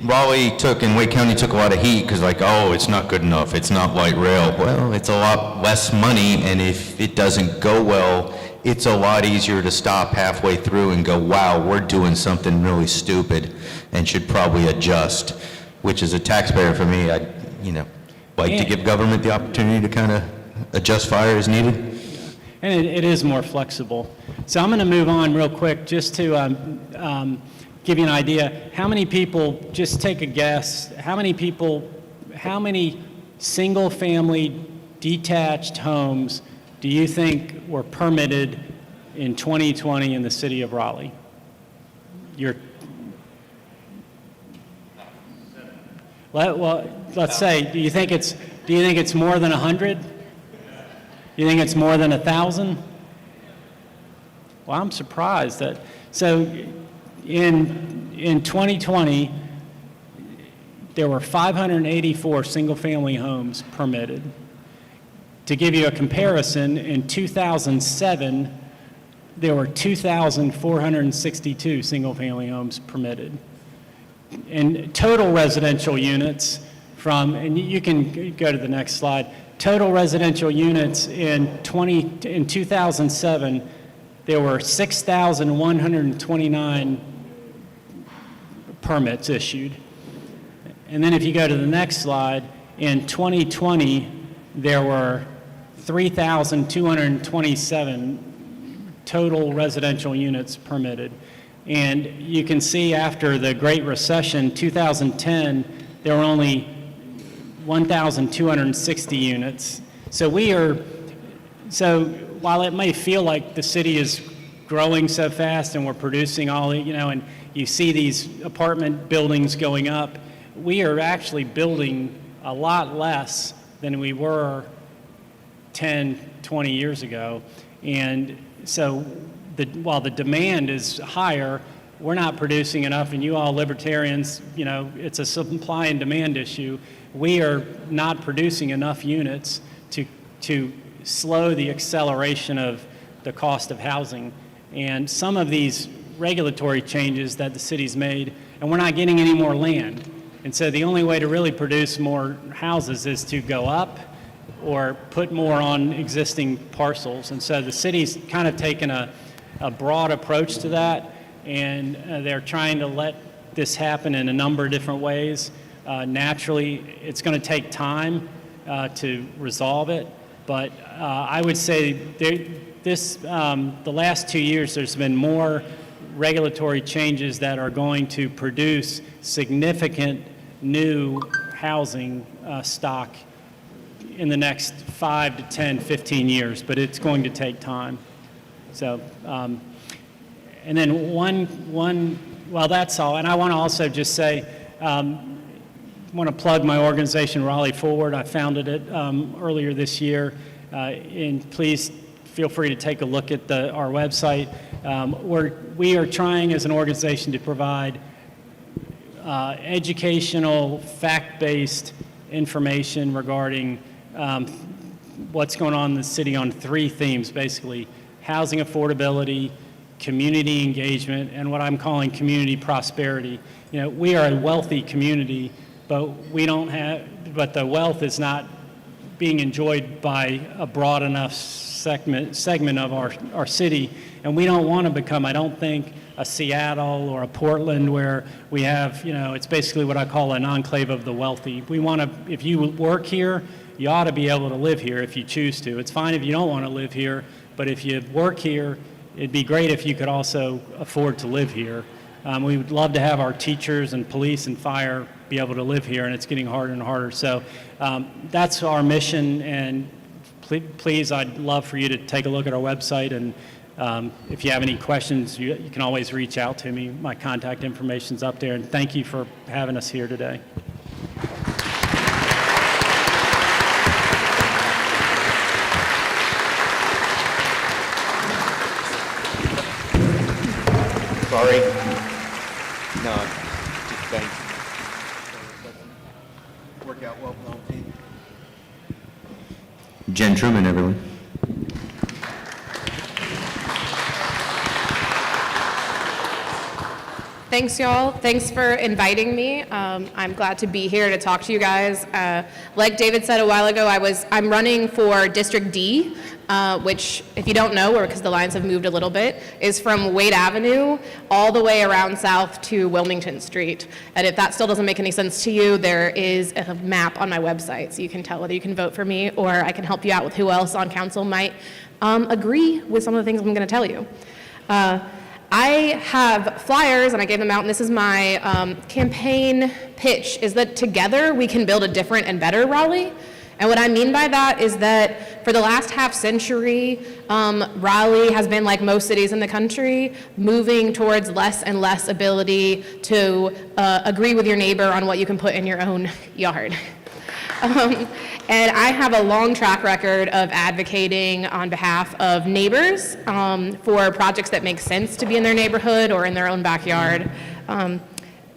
Raleigh took and Wake County took a lot of heat because it's not good enough. It's not light rail. Well, it's a lot less money, and if it doesn't go well, it's a lot easier to stop halfway through and go, wow, we're doing something really stupid and should probably adjust, which as a taxpayer for me, I to give government the opportunity to kind of adjust fire as needed. And it is more flexible. So I'm going to move on real quick just to give you an idea. How many people, just take a guess, how many single-family detached homes do you think were permitted in 2020 in the city of Raleigh? Let's say, do you think it's more than 100? Do you think it's more than 1,000? Well, I'm surprised that. So in 2020, there were 584 single-family homes permitted. To give you a comparison, in 2007, there were 2,462 single-family homes permitted. And total residential units and you can go to the next slide, total residential units in 2007, there were 6,129 permits issued. And then if you go to the next slide, in 2020, there were 3,227 total residential units permitted. And you can see after the Great Recession, 2010, there were only 1,260 units. So while it may feel like the city is growing so fast and we're producing all, and you see these apartment buildings going up, we are actually building a lot less than we were 10, 20 years ago. And so while the demand is higher, we're not producing enough, and you all libertarians, it's a supply and demand issue. We are not producing enough units to slow the acceleration of the cost of housing. And some of these regulatory changes that the city's made, and we're not getting any more land. And so the only way to really produce more houses is to go up or put more on existing parcels. And so the city's kind of taken a broad approach to that, and they're trying to let this happen in a number of different ways. Naturally, it's going to take time to resolve it, but I would say the last 2 years there's been more regulatory changes that are going to produce significant new housing stock in the next 5 to 10, 15 years, but it's going to take time. So, and then well, that's all. And I want to also just say, I want to plug my organization, Raleigh Forward. I founded it earlier this year, and please feel free to take a look at our website. We are trying as an organization to provide educational, fact-based information regarding what's going on in the city on 3 themes, basically: housing affordability, community engagement, and what I'm calling community prosperity. We are a wealthy community, but but the wealth is not being enjoyed by a broad enough segment of our city, and we don't want to become, I don't think, a Seattle or a Portland where we have, it's basically what I call an enclave of the wealthy. We want to, if you work here, you ought to be able to live here if you choose to. It's fine if you don't want to live here, but if you work here, it'd be great if you could also afford to live here. We would love to have our teachers and police and fire be able to live here, and it's getting harder and harder. So that's our mission, and please, I'd love for you to take a look at our website, and if you have any questions, you can always reach out to me. My contact information's up there, and thank you for having us here today. Sorry. No, thanks. Work out well, WakeLP. Jen Truman, everyone. Thanks, y'all. Thanks for inviting me. I'm glad to be here to talk to you guys. Like David said a while ago, I'm running for District D, which, if you don't know, or because the lines have moved a little bit, is from Wade Avenue all the way around south to Wilmington Street. And if that still doesn't make any sense to you, there is a map on my website, so you can tell whether you can vote for me, or I can help you out with who else on council might agree with some of the things I'm going to tell you. I have flyers, and I gave them out, and this is my campaign pitch, is that together we can build a different and better Raleigh. And what I mean by that is that for the last half century, Raleigh has been, like most cities in the country, moving towards less and less ability to agree with your neighbor on what you can put in your own yard. And I have a long track record of advocating on behalf of neighbors for projects that make sense to be in their neighborhood or in their own backyard.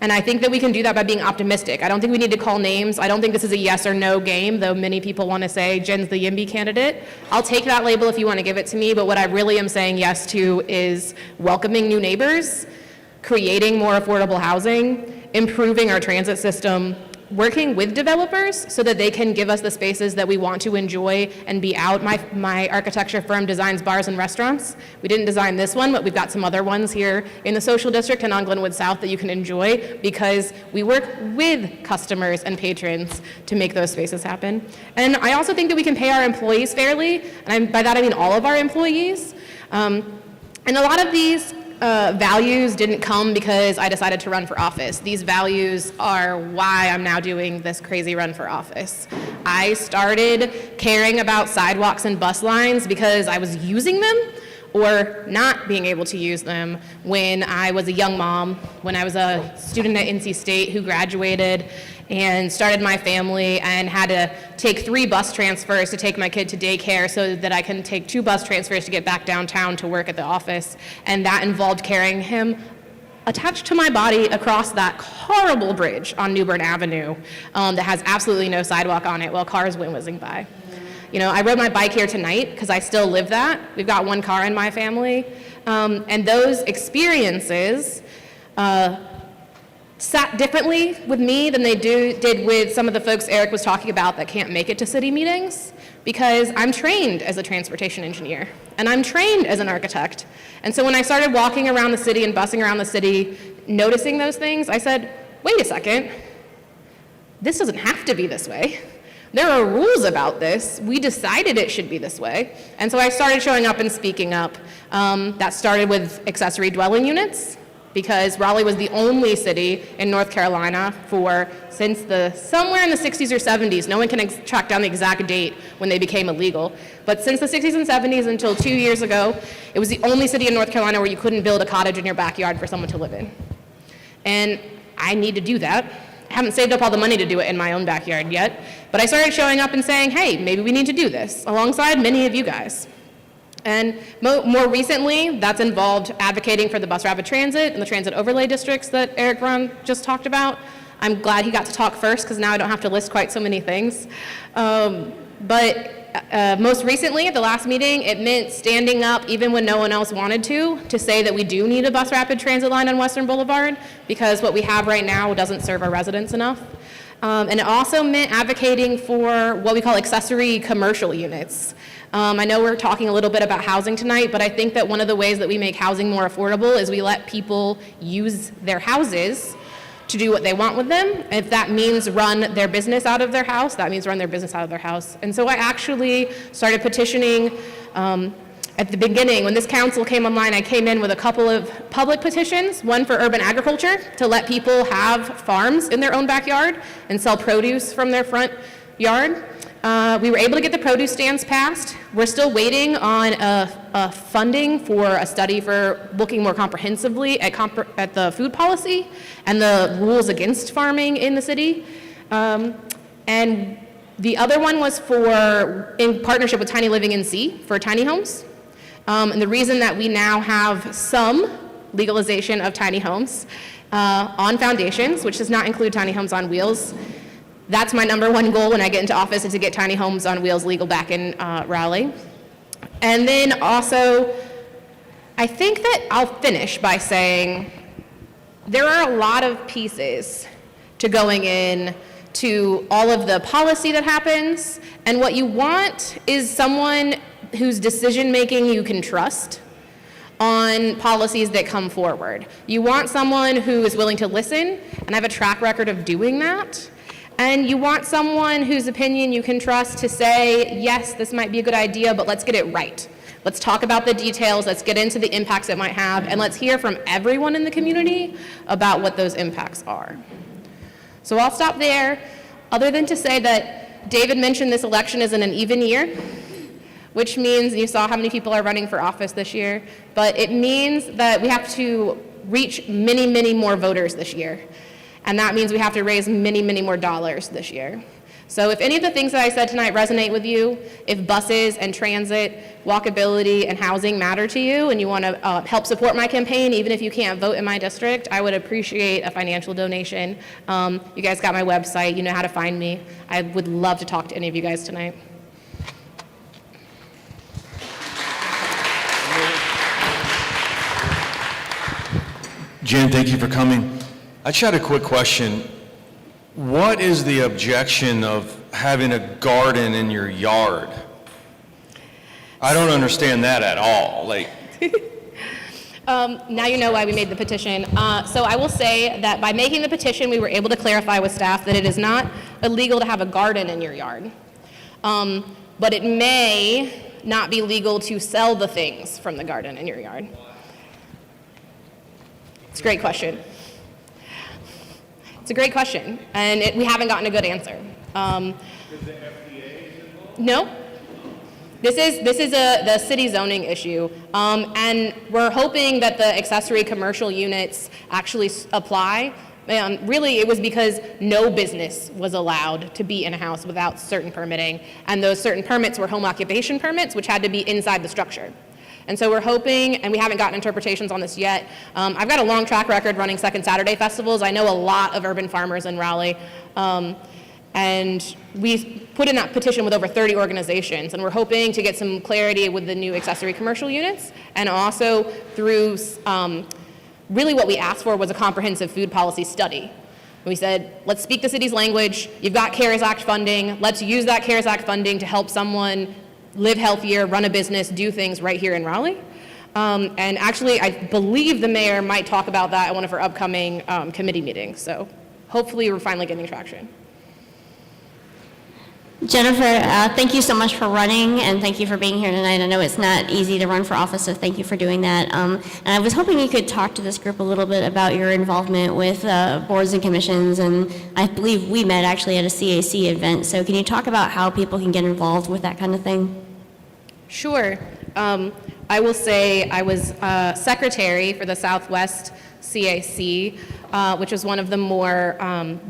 And I think that we can do that by being optimistic. I don't think we need to call names. I don't think this is a yes or no game, though many people want to say Jen's the YIMBY candidate. I'll take that label if you want to give it to me, but what I really am saying yes to is welcoming new neighbors, creating more affordable housing, improving our transit system, working with developers so that they can give us the spaces that we want to enjoy and be out. My architecture firm designs bars and restaurants. We didn't design this one, but we've got some other ones here in the social district and on Glenwood South that you can enjoy because we work with customers and patrons to make those spaces happen. And I also think that we can pay our employees fairly, and by that I mean all of our employees. And a lot of these values didn't come because I decided to run for office. These values are why I'm now doing this crazy run for office. I started caring about sidewalks and bus lines because I was using them or not being able to use them when I was a young mom, when I was a student at NC State who graduated and started my family and had to take 3 bus transfers to take my kid to daycare so that I can take 2 bus transfers to get back downtown to work at the office. And that involved carrying him attached to my body across that horrible bridge on New Bern Avenue that has absolutely no sidewalk on it while cars went whizzing by. You know, I rode my bike here tonight because I still live that. We've got 1 car in my family. And those experiences sat differently with me than they did with some of the folks Eric was talking about that can't make it to city meetings, because I'm trained as a transportation engineer and I'm trained as an architect. And so when I started walking around the city and bussing around the city, noticing those things, I said, wait a second, this doesn't have to be this way. There are rules about this. We decided it should be this way. And so I started showing up and speaking up. That started with accessory dwelling units, because Raleigh was the only city in North Carolina since somewhere in the 60s or 70s. No one can track down the exact date when they became illegal. But since the 60s and 70s until 2 years ago, it was the only city in North Carolina where you couldn't build a cottage in your backyard for someone to live in. And I need to do that. I haven't saved up all the money to do it in my own backyard yet, but I started showing up and saying, hey, maybe we need to do this, alongside many of you guys. And more recently, that's involved advocating for the bus rapid transit and the transit overlay districts that Eric Braun just talked about. I'm glad he got to talk first, because now I don't have to list quite so many things. But most recently, at the last meeting, it meant standing up even when no one else wanted to say that we do need a bus rapid transit line on Western Boulevard, because what we have right now doesn't serve our residents enough. And it also meant advocating for what we call accessory commercial units. I know we're talking a little bit about housing tonight, but I think that one of the ways that we make housing more affordable is we let people use their houses to do what they want with them. If that means run their business out of their house, that means run their business out of their house. And so I actually started petitioning at the beginning. When this council came online, I came in with a couple of public petitions, one for urban agriculture, to let people have farms in their own backyard and sell produce from their front yard. We were able to get the produce stands passed. We're still waiting on a funding for a study for looking more comprehensively at the food policy and the rules against farming in the city. And the other one was in partnership with Tiny Living NC for tiny homes. And the reason that we now have some legalization of tiny homes on foundations, which does not include tiny homes on wheels. That's my #1 goal when I get into office, is to get tiny homes on wheels legal back in Raleigh. And then also, I think that I'll finish by saying there are a lot of pieces to going in to all of the policy that happens, and what you want is someone whose decision-making you can trust on policies that come forward. You want someone who is willing to listen, and I have a track record of doing that. And you want someone whose opinion you can trust to say, yes, this might be a good idea, but let's get it right. Let's talk about the details, let's get into the impacts it might have, and let's hear from everyone in the community about what those impacts are. So I'll stop there, other than to say that David mentioned this election isn't an even year, which means you saw how many people are running for office this year, but it means that we have to reach many, many more voters this year. And that means we have to raise many, many more dollars this year. So if any of the things that I said tonight resonate with you, if buses and transit, walkability and housing matter to you, and you want to help support my campaign, even if you can't vote in my district, I would appreciate a financial donation. You guys got my website, you know how to find me. I would love to talk to any of you guys tonight. Jen, thank you for coming. I just had a quick question. What is the objection of having a garden in your yard? I don't understand that at all. Now you know why we made the petition. So I will say that by making the petition, we were able to clarify with staff that it is not illegal to have a garden in your yard. But it may not be legal to sell the things from the garden in your yard. It's a great question. It's a great question, and we haven't gotten a good answer. No. This is the city zoning issue, and we're hoping that the accessory commercial units actually apply. Really, it was because no business was allowed to be in a house without certain permitting, and those certain permits were home occupation permits, which had to be inside the structure. And so we're hoping, and we haven't gotten interpretations on this yet. I've got a long track record running Second Saturday festivals. I know a lot of urban farmers in Raleigh. And we put in that petition with over 30 organizations, and we're hoping to get some clarity with the new accessory commercial units, and also through, really what we asked for was a comprehensive food policy study. We said, let's speak the city's language, you've got CARES Act funding, let's use that CARES Act funding to help someone live healthier, run a business, do things right here in Raleigh. And actually, I believe the mayor might talk about that at one of her upcoming committee meetings, so hopefully we're finally getting traction. Jennifer, thank you so much for running, and thank you for being here tonight. I know it's not easy to run for office, so thank you for doing that. And I was hoping you could talk to this group a little bit about your involvement with boards and commissions, and I believe we met actually at a CAC event. So can you talk about how people can get involved with that kind of thing? Sure. I will say I was secretary for the Southwest CAC, which was one of the more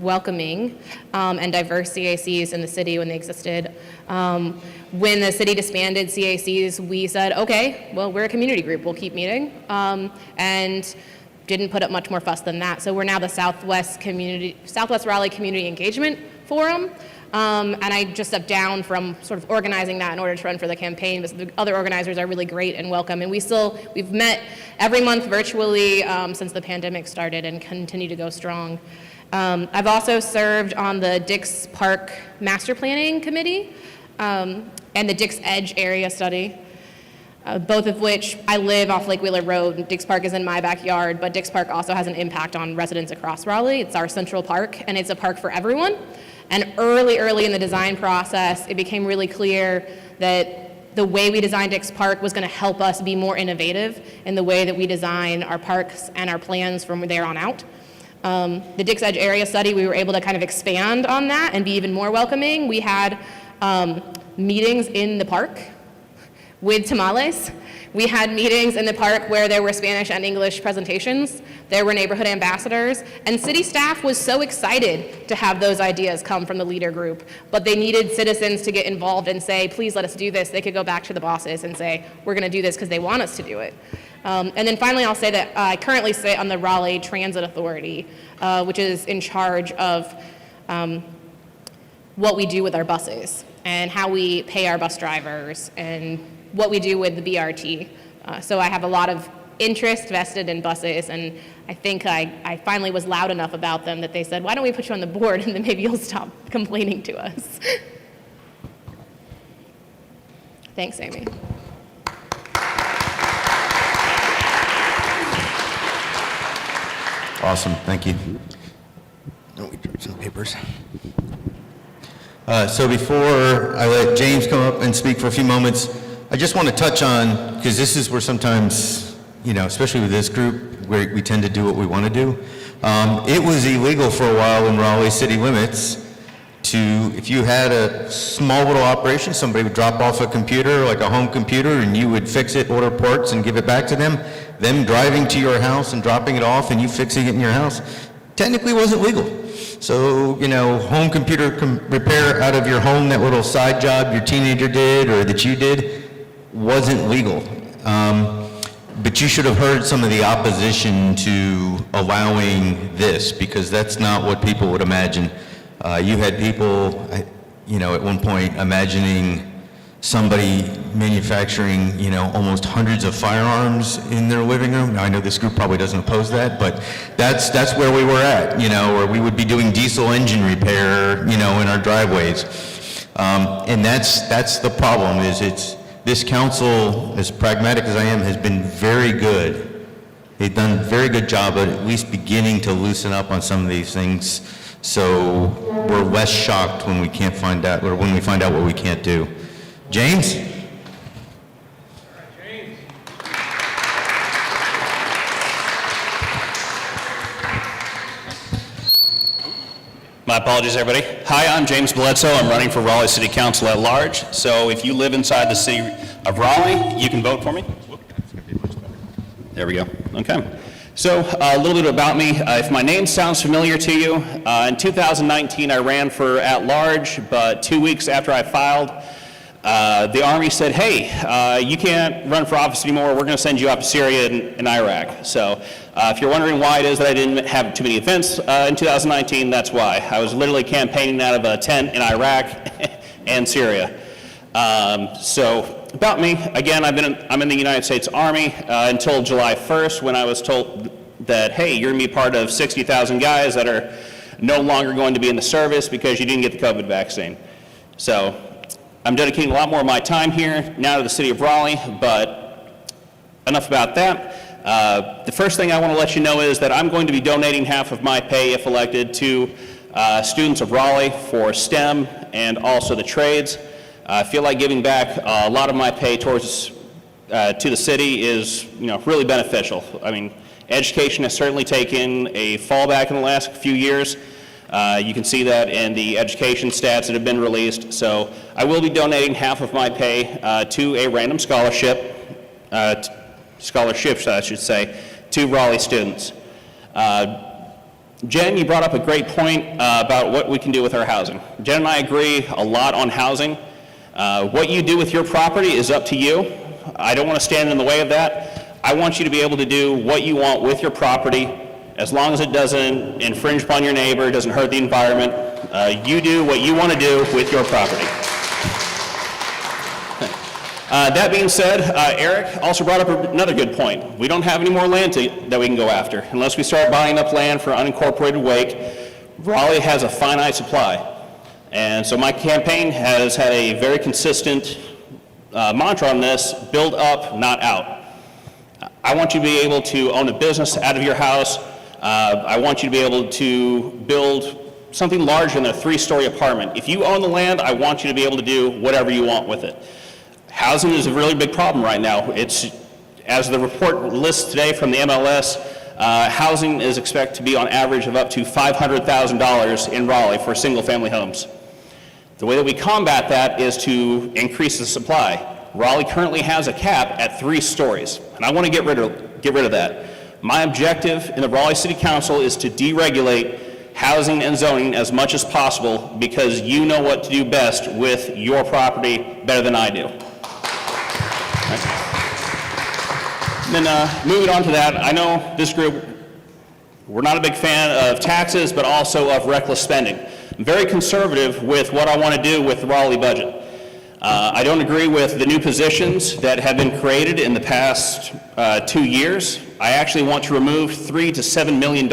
welcoming and diverse CACs in the city when they existed. When the city disbanded CACs, we said, okay, well, we're a community group, we'll keep meeting, and didn't put up much more fuss than that. So we're now the Southwest Raleigh Community Engagement Forum. And I just stepped down from sort of organizing that in order to run for the campaign, but the other organizers are really great and welcome. And we've met every month virtually since the pandemic started and continue to go strong. I've also served on the Dix Park Master Planning Committee and the Dix Edge Area Study, both of which I live off Lake Wheeler Road. Dix Park is in my backyard, but Dix Park also has an impact on residents across Raleigh. It's our central park, and it's a park for everyone. And early in the design process, it became really clear that the way we designed Dix Park was going to help us be more innovative in the way that we design our parks and our plans from there on out. The Dix Edge Area Study, we were able to kind of expand on that and be even more welcoming. We had meetings in the park with tamales. We had meetings in the park where there were Spanish and English presentations. There were neighborhood ambassadors, and city staff was so excited to have those ideas come from the leader group, but they needed citizens to get involved and say, please let us do this. They could go back to the bosses and say, we're gonna do this because they want us to do it. And then finally, I'll say that I currently sit on the Raleigh Transit Authority, which is in charge of what we do with our buses and how we pay our bus drivers and what we do with the BRT. So I have a lot of interest vested in buses, and I think I finally was loud enough about them that they said, why don't we put you on the board and then maybe you'll stop complaining to us. Thanks, Amy. Awesome, thank you. Oh, we dropped some papers. So before I let James come up and speak for a few moments, I just want to touch on, because this is where sometimes, you know, especially with this group, where we tend to do what we want to do. It was illegal for a while in Raleigh city limits to, if you had a small little operation, somebody would drop off a computer, like a home computer, and you would fix it, order parts, and give it back to them. Them driving to your house and dropping it off and you fixing it in your house, technically wasn't legal. So, you know, home computer repair out of your home, that little side job your teenager did or that you did, wasn't legal. But you should have heard some of the opposition to allowing this, because that's not what people would imagine. You had people, you know, at one point imagining somebody manufacturing, you know, almost hundreds of firearms in their living room. Now, I know this group probably doesn't oppose that, but that's where we were at, you know, or we would be doing diesel engine repair, you know, in our driveways. And that's the problem, is this council, as pragmatic as I am, has been very good. They've done a very good job at least beginning to loosen up on some of these things, so we're less shocked when we can't find out, or when we find out what we can't do. James? My apologies, everybody. Hi, I'm James Bledsoe. I'm running for Raleigh City Council at large. So if you live inside the city of Raleigh, you can vote for me. There we go. Okay. So a little bit about me. If my name sounds familiar to you, in 2019 I ran for at large, but 2 weeks after I filed, the Army said, hey, you can't run for office anymore. We're going to send you off to Syria and Iraq. So if you're wondering why it is that I didn't have too many events in 2019, that's why. I was literally campaigning out of a tent in Iraq and Syria. So about me, again, I'm in the United States Army until July 1st when I was told that, hey, you're going to be part of 60,000 guys that are no longer going to be in the service because you didn't get the COVID vaccine. So I'm dedicating a lot more of my time here now to the city of Raleigh, but enough about that. The first thing I want to let you know is that I'm going to be donating half of my pay, if elected, to students of Raleigh for STEM and also the trades. I feel like giving back a lot of my pay towards to the city is, really beneficial. I mean, education has certainly taken a fallback in the last few years. You can see that in the education stats that have been released. So I will be donating half of my pay to a random scholarships, I should say, to Raleigh students. Jen, you brought up a great point about what we can do with our housing. Jen and I agree a lot on housing. What you do with your property is up to you. I don't want to stand in the way of that. I want you to be able to do what you want with your property as long as it doesn't infringe upon your neighbor, doesn't hurt the environment. You do what you want to do with your property. That being said, Eric also brought up another good point. We don't have any more land that we can go after. Unless we start buying up land for unincorporated Wake, Raleigh has a finite supply. And so my campaign has had a very consistent mantra on this: build up, not out. I want you to be able to own a business out of your house. I want you to be able to build something larger than a 3-story apartment. If you own the land, I want you to be able to do whatever you want with it. Housing is a really big problem right now. It's, as the report lists today from the MLS, housing is expected to be on average of up to $500,000 in Raleigh for single-family homes. The way that we combat that is to increase the supply. Raleigh currently has a cap at 3 stories, and I want to get rid of that. My objective in the Raleigh City Council is to deregulate housing and zoning as much as possible because you know what to do best with your property better than I do. Then moving on to that, I know this group, we're not a big fan of taxes, but also of reckless spending. I'm very conservative with what I want to do with the Raleigh budget. I don't agree with the new positions that have been created in the past 2 years. I actually want to remove $3 to $7 million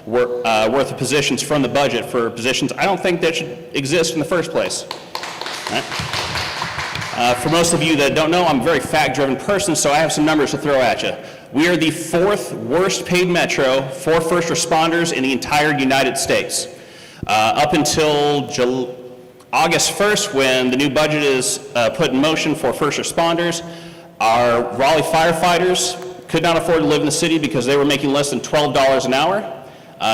worth of positions from the budget for positions I don't think that should exist in the first place. Right? For most of you that don't know, I'm a very fact-driven person, so I have some numbers to throw at you. We are the 4th worst paid metro for first responders in the entire United States. Up until August 1st, when the new budget is put in motion for first responders, our Raleigh firefighters could not afford to live in the city because they were making less than $12 an hour.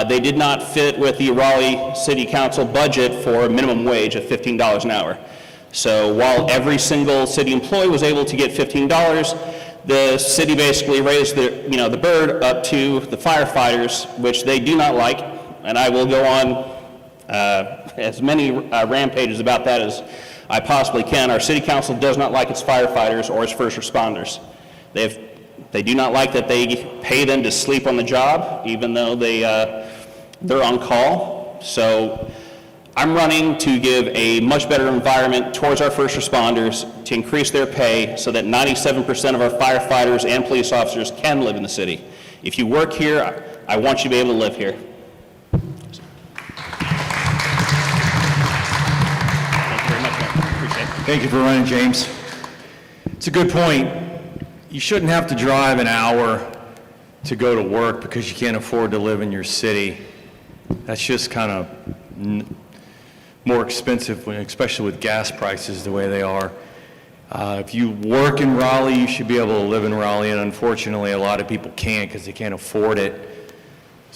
They did not fit with the Raleigh City Council budget for a minimum wage of $15 an hour. So while every single city employee was able to get $15, the city basically raised the bird up to the firefighters, which they do not like, and I will go on as many rampages about that as I possibly can. Our city council does not like its firefighters or its first responders. They do not like that they pay them to sleep on the job, even though they're on call. So I'm running to give a much better environment towards our first responders, to increase their pay so that 97% of our firefighters and police officers can live in the city. If you work here, I want you to be able to live here. Thank you for running, James. It's a good point. You shouldn't have to drive an hour to go to work because you can't afford to live in your city. That's just kind of more expensive, especially with gas prices the way they are. If you work in Raleigh, you should be able to live in Raleigh, and unfortunately a lot of people can't because they can't afford it.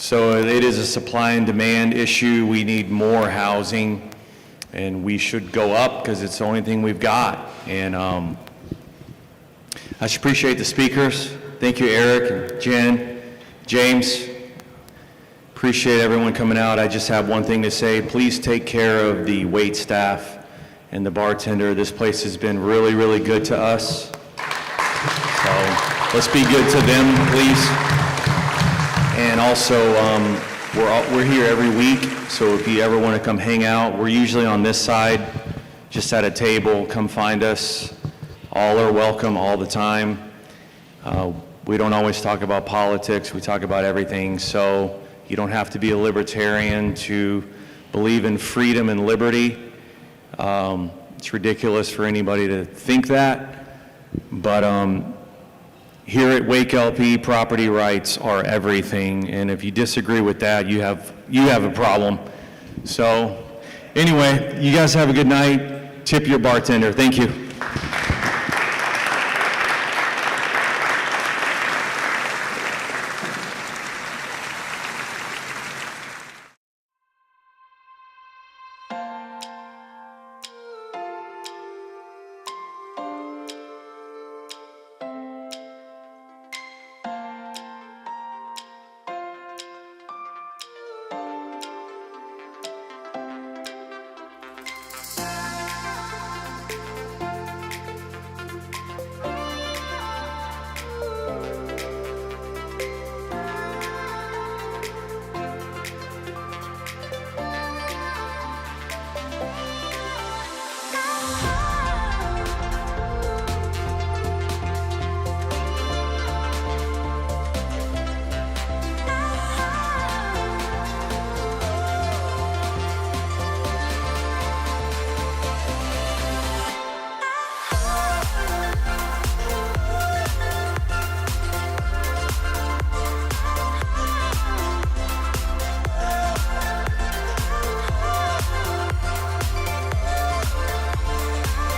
So it is a supply and demand issue. We need more housing, and we should go up because it's the only thing we've got. And I just appreciate the speakers. Thank you, Eric and Jen, James. Appreciate everyone coming out. I just have one thing to say. Please take care of the wait staff and the bartender. This place has been really, really good to us. So let's be good to them, please. And also, we're here every week, so if you ever want to come hang out, we're usually on this side, just at a table. Come find us. All are welcome all the time. We don't always talk about politics. We talk about everything. So you don't have to be a libertarian to believe in freedom and liberty. It's ridiculous for anybody to think that. But here at WakeLP, property rights are everything. And if you disagree with that, you have a problem. So anyway, you guys have a good night. Tip your bartender. Thank you.